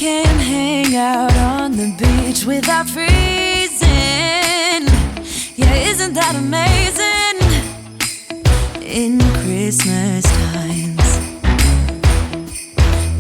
can hang out on the beach without freezing. Yeah, isn't that amazing? In Christmas times,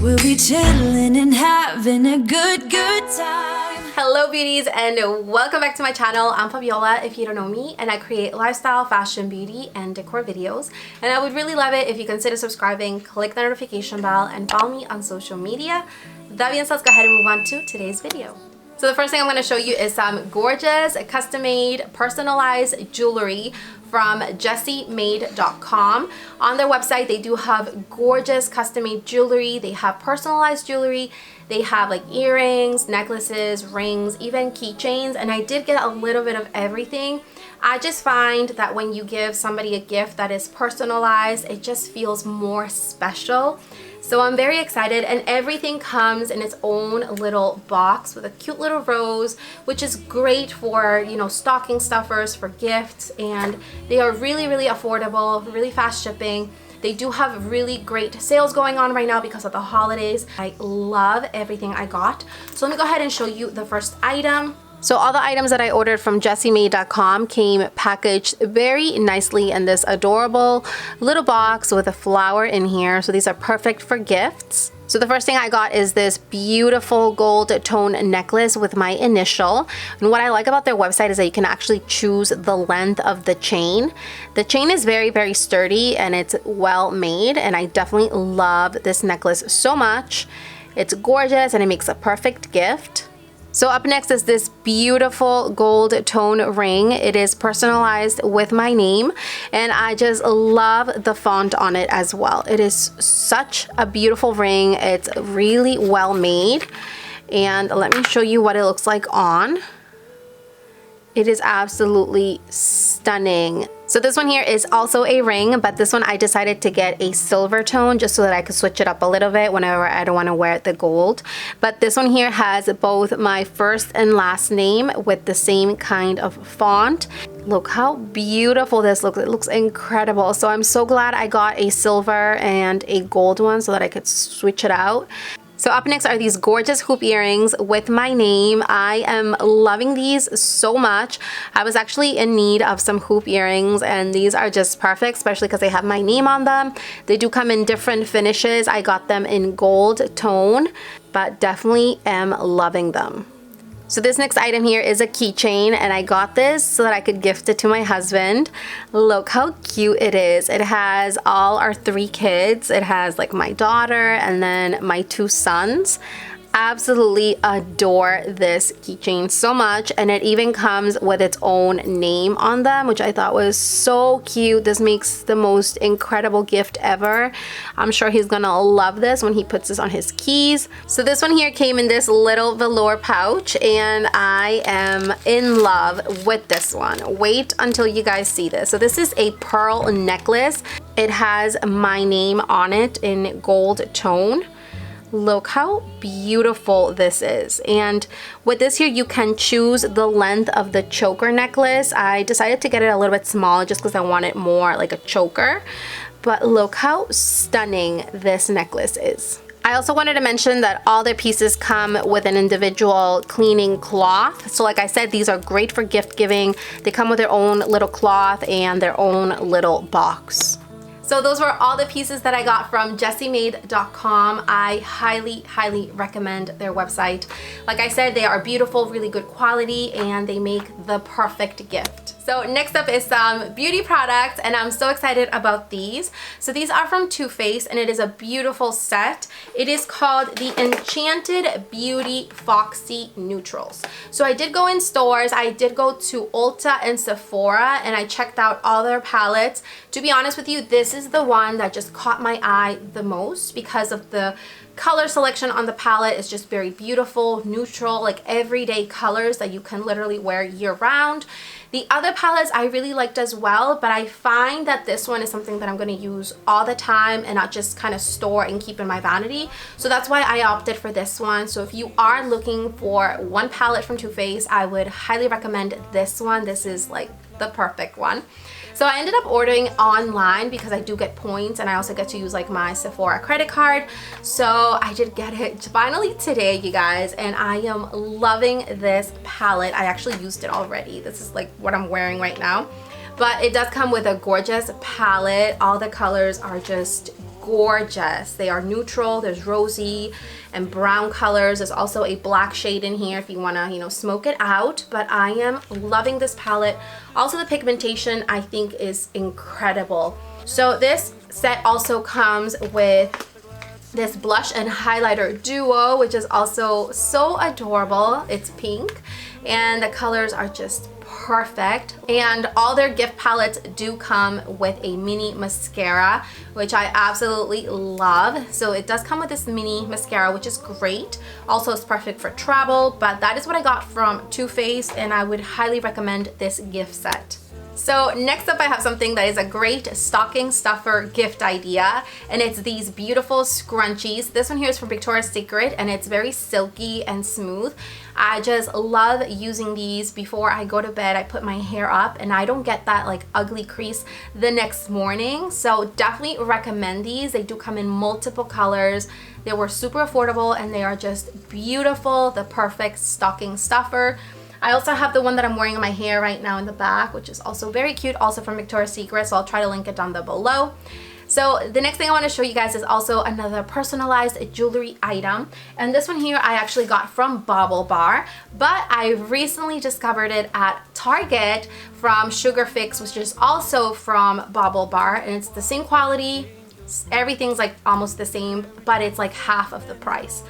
we'll be chilling and having a good time. Hello beauties and welcome back to my channel. I'm Fabiola if you don't know me, and I create lifestyle, fashion, beauty, and decor videos. And I would really love it if you consider subscribing, click the notification bell, and follow me on social media. That being said, let's go ahead and move on to today's video. So the first thing I'm going to show you is some gorgeous, custom-made, personalized jewelry from JESSEMADE.com. On their website, they do have gorgeous custom-made jewelry. They have personalized jewelry. They have like earrings, necklaces, rings, even keychains, and I did get a little bit of everything. I just find that when you give somebody a gift that is personalized, it just feels more special. So I'm very excited, and everything comes in its own little box with a cute little rose, which is great for, you know, stocking stuffers, for gifts, and they are really, really affordable, really fast shipping. They do have really great sales going on right now because of the holidays. I love everything I got. So let me go ahead and show you the first item. So all the items that I ordered from JESSEMADE.com came packaged very nicely in this adorable little box with a flower in here. So these are perfect for gifts. So the first thing I got is this beautiful gold tone necklace with my initial. And what I like about their website is that you can actually choose the length of the chain. The chain is very, very sturdy and it's well made, and I definitely love this necklace so much. It's gorgeous and it makes a perfect gift. So up next is this beautiful gold tone ring. It is personalized with my name, and I just love the font on it as well. It is such a beautiful ring. It's really well made, and let me show you what it looks like on. It is absolutely stunning. So this one here is also a ring, but this one I decided to get a silver tone just so that I could switch it up a little bit whenever I don't want to wear the gold. But this one here has both my first and last name with the same kind of font. Look how beautiful this looks. It looks incredible. So I'm so glad I got a silver and a gold one so that I could switch it out. So up next are these gorgeous hoop earrings with my name. I am loving these so much. I was actually in need of some hoop earrings, and these are just perfect, especially because they have my name on them. They do come in different finishes. I got them in gold tone, but definitely am loving them. So this next item here is a keychain, and I got this so that I could gift it to my husband. Look how cute it is. It has all our 3 kids. It has like my daughter and then my 2 sons. Absolutely adore this keychain so much, and it even comes with its own name on them, which I thought was so cute. This makes the most incredible gift ever. I'm sure he's gonna love this when he puts this on his keys. So this one here came in this little velour pouch, and I am in love with this one. Wait until you guys see this. So this is a pearl necklace. It has my name on it in gold tone. Look how beautiful this is. And with this here, you can choose the length of the choker necklace. I decided to get it a little bit small just because I want it more like a choker. But look how stunning this necklace is. I also wanted to mention that all their pieces come with an individual cleaning cloth. So like I said, these are great for gift giving. They come with their own little cloth and their own little box. So those were all the pieces that I got from JESSEMADE.com. I highly, highly recommend their website. Like I said, they are beautiful, really good quality, and they make the perfect gift. So next up is some beauty products, and I'm so excited about these. So these are from Too Faced, and it is a beautiful set. It is called the Enchanted Beauty Foxy Neutrals. So I did go in stores. I did go to Ulta and Sephora, and I checked out all their palettes. To be honest with you, this is the one that just caught my eye the most because of the color selection on the palette. Is just very beautiful, neutral, like everyday colors that you can literally wear year round. The other palettes I really liked as well, but I find that this one is something that I'm going to use all the time and not just kind of store and keep in my vanity. So that's why I opted for this one. So if you are looking for one palette from Too Faced, I would highly recommend this one. This is like the perfect one. So I ended up ordering online because I do get points and I also get to use like my Sephora credit card. So I did get it finally today, you guys, and I am loving this palette. I actually used it already. This is like what I'm wearing right now. But it does come with a gorgeous palette. All the colors are just gorgeous. They are neutral. There's rosy and brown colors. There's also a black shade in here if you want to, you know, smoke it out. But I am loving this palette. Also, the pigmentation I think is incredible. So this set also comes with this blush and highlighter duo, which is also so adorable. It's pink and the colors are just perfect, and all their gift palettes do come with a mini mascara, which I absolutely love. So it does come with this mini mascara, which is great. Also, it's perfect for travel, but that is what I got from Too Faced, and I would highly recommend this gift set. So next up I have something that is a great stocking stuffer gift idea, and it's these beautiful scrunchies. This one here is from Victoria's Secret and it's very silky and smooth. I just love using these before I go to bed. I put my hair up and I don't get that like ugly crease the next morning. So definitely recommend these. They do come in multiple colors. They were super affordable and they are just beautiful. The perfect stocking stuffer. I also have the one that I'm wearing in my hair right now in the back, which is also very cute, also from Victoria's Secret, so I'll try to link it down below. So the next thing I want to show you guys is also another personalized jewelry item, and this one here I actually got from Bobble Bar, but I recently discovered it at Target from Sugar Fix, which is also from Bobble Bar, and it's the same quality. Everything's like almost the same, but it's like half of the price.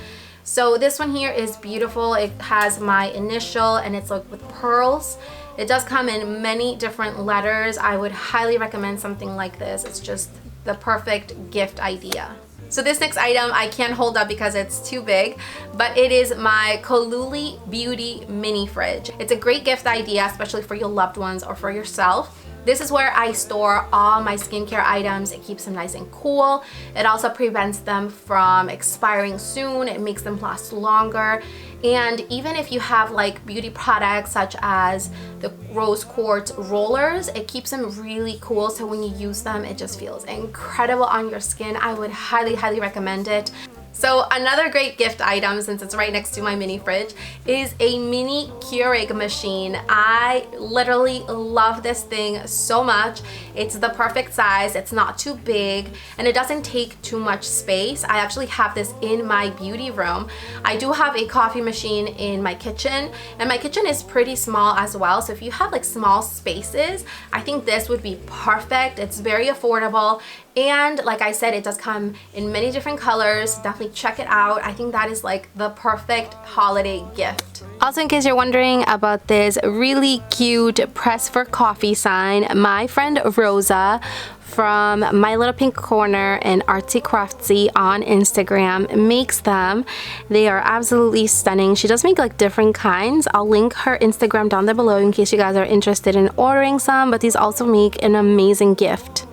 So this one here is beautiful. It has my initial and it's like with pearls. It does come in many different letters. I would highly recommend something like this. It's just the perfect gift idea. So this next item I can't hold up because it's too big, but it is my Koluli Beauty mini fridge. It's a great gift idea, especially for your loved ones or for yourself. This is where I store all my skincare items. It keeps them nice and cool. It also prevents them from expiring soon. It makes them last longer. And even if you have like beauty products such as the rose quartz rollers, it keeps them really cool. So when you use them, it just feels incredible on your skin. I would highly, highly recommend it. So another great gift item, since it's right next to my mini fridge, is a mini Keurig machine. I literally love this thing so much. It's the perfect size, it's not too big, and it doesn't take too much space. I actually have this in my beauty room. I do have a coffee machine in my kitchen, and my kitchen is pretty small as well, so if you have like small spaces, I think this would be perfect. It's very affordable, and like I said, it does come in many different colors. Definitely check it out. I think that is like the perfect holiday gift. Also, in case you're wondering about this really cute press for coffee sign, my friend Rosa from My Little Pink Corner and Artsy Craftsy on Instagram makes them. They are absolutely stunning. She does make like different kinds. I'll link her Instagram down there below in case you guys are interested in ordering some, but these also make an amazing gift.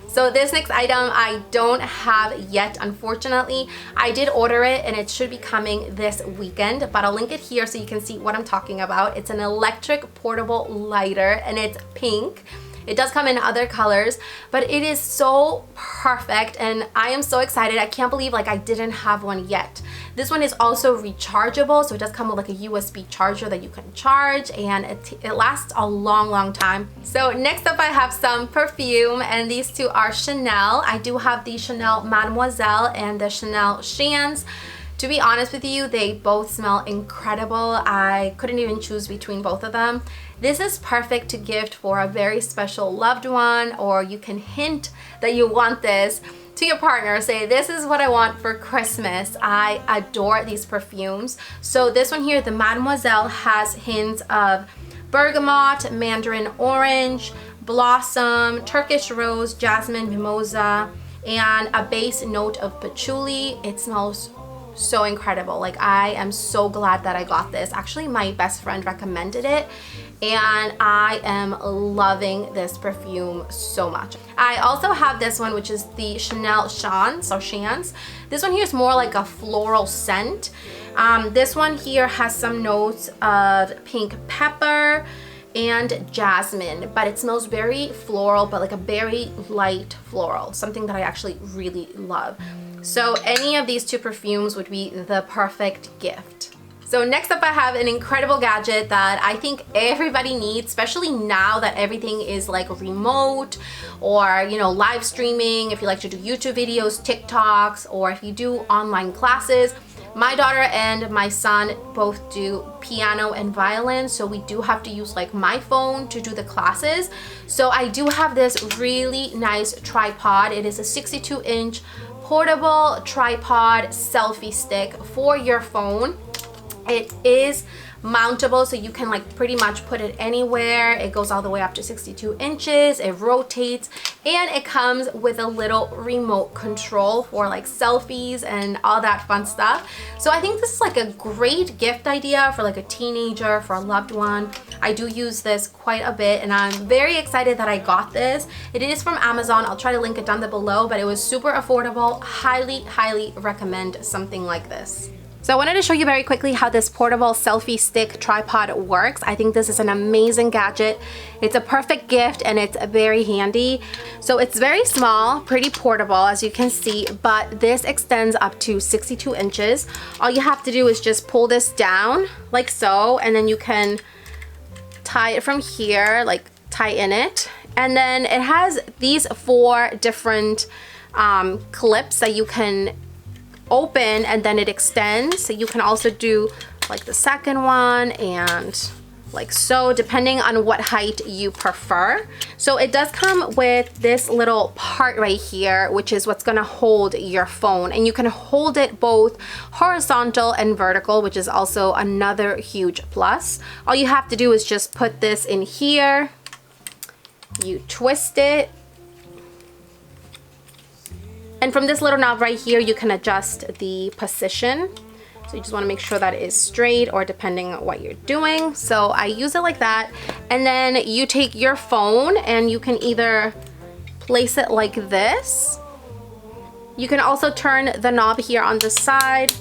So this next item I don't have yet, unfortunately. I did order it and it should be coming this weekend, but I'll link it here so you can see what I'm talking about. It's an electric portable lighter and it's pink. It does come in other colors, but it is so perfect and I am so excited. I can't believe like I didn't have one yet. This one is also rechargeable, so it does come with like a USB charger that you can charge, and it lasts a long time. So next up I have some perfume, and these two are Chanel. I do have the Chanel Mademoiselle and the Chanel Chance. To be honest with you, they both smell incredible. I couldn't even choose between both of them. This is perfect to gift for a very special loved one, or you can hint that you want this to your partner. Say, this is what I want for Christmas. I adore these perfumes. So this one here, the Mademoiselle, has hints of bergamot, mandarin orange, blossom, Turkish rose, jasmine, mimosa, and a base note of patchouli. It smells so incredible. Like, I am so glad that I got this. Actually, my best friend recommended it and I am loving this perfume so much. I also have this one, which is the Chanel Chance or Chance. This one here is more like a floral scent. This one here has some notes of pink pepper and jasmine, but it smells very floral, but like a very light floral, something that I actually really love. So any of these two perfumes would be the perfect gift. So next up I have an incredible gadget that I think everybody needs, especially now that everything is like remote, or you know, live streaming, if you like to do YouTube videos, TikToks, or if you do online classes. My daughter and my son both do piano and violin, so we do have to use like my phone to do the classes. So I do have this really nice tripod. It is a 62-inch portable tripod selfie stick for your phone. It is mountable, so you can like pretty much put it anywhere. It goes all the way up to 62 inches. It rotates, and it comes with a little remote control for like selfies and all that fun stuff. So I think this is like a great gift idea for like a teenager, for a loved one. I do use this quite a bit, and I'm very excited that I got this. It is from Amazon. I'll try to link it down below, but it was super affordable. Highly recommend something like this. So I wanted to show you very quickly how this portable selfie stick tripod works. I think this is an amazing gadget. It's a perfect gift, and it's very handy. So it's very small, pretty portable as you can see, but this extends up to 62 inches. All you have to do is just pull this down like so, and then you can tie it from here, like tie in it. And then it has these 4 different clips that you can open, and then it extends. So you can also do like the second one and like so, depending on what height you prefer. So it does come with this little part right here, which is what's gonna hold your phone, and you can hold it both horizontal and vertical, which is also another huge plus. All you have to do is just put this in here, you twist it, and from this little knob right here, you can adjust the position. So you just want to make sure that it is straight, or depending on what you're doing. So I use it like that. And then you take your phone and you can either place it like this. You can also turn the knob here on the side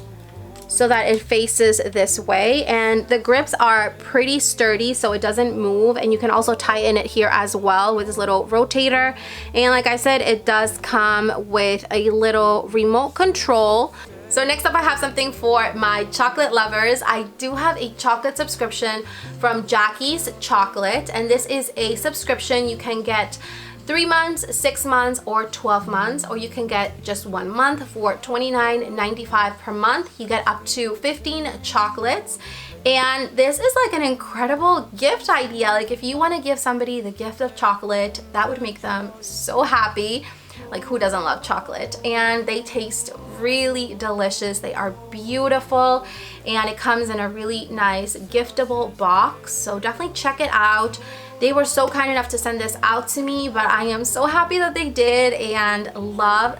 so that it faces this way, and the grips are pretty sturdy, so it doesn't move. And you can also tie in it here as well with this little rotator. And like I said, it does come with a little remote control. So next up I have something for my chocolate lovers. I do have a chocolate subscription from Jackie's Chocolate, and this is a subscription. You can get 3 months, 6 months, or 12 months, or you can get just 1 month for $29.95 per month. You get up to 15 chocolates, and this is like an incredible gift idea. Like if you want to give somebody the gift of chocolate, that would make them so happy. Like who doesn't love chocolate? And they taste really delicious. They are beautiful, and it comes in a really nice giftable box. So definitely check it out. They were so kind enough to send this out to me, but I am so happy that they did, and love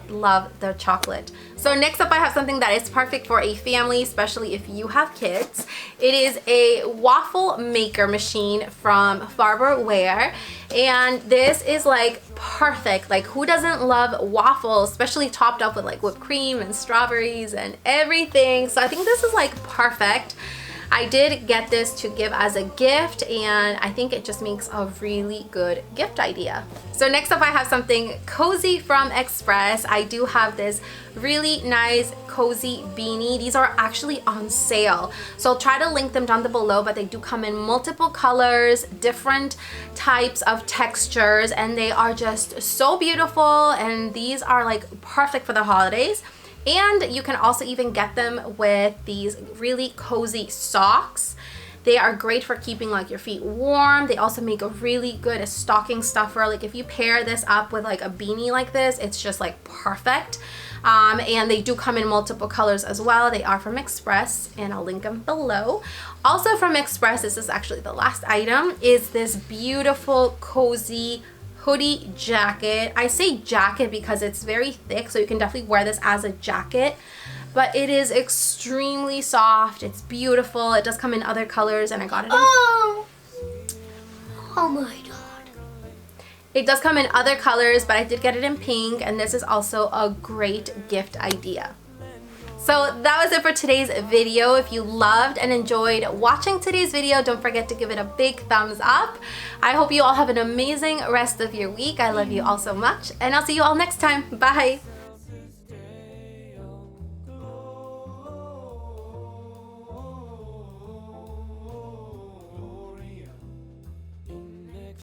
their chocolate. So next up I have something that is perfect for a family, especially if you have kids. It is a waffle maker machine from Fabiolag, and this is like perfect. Like who doesn't love waffles, especially topped up with like whipped cream and strawberries and everything. So I think this is like perfect. I did get this to give as a gift, and I think it just makes a really good gift idea. So next up I have something cozy from Express. I do have this really nice cozy beanie. These are actually on sale, so I'll try to link them down below, but they do come in multiple colors, different types of textures, and they are just so beautiful, and these are like perfect for the holidays. And you can also even get them with these really cozy socks. They are great for keeping like your feet warm. They also make a really good stocking stuffer. Like if you pair this up with like a beanie like this, it's just like perfect. And they do come in multiple colors as well. They are from Express, and I'll link them below. Also from Express, this is actually the last item, is this beautiful cozy hoodie jacket. I say jacket because it's very thick, so you can definitely wear this as a jacket, but it is extremely soft. It's beautiful. It does come in other colors, and I got it in oh my god. It does come in other colors, but I did get it in pink, and this is also a great gift idea. So that was it for today's video. If you loved and enjoyed watching today's video, don't forget to give it a big thumbs up. I hope you all have an amazing rest of your week. I love you all so much, and I'll see you all next time. Bye.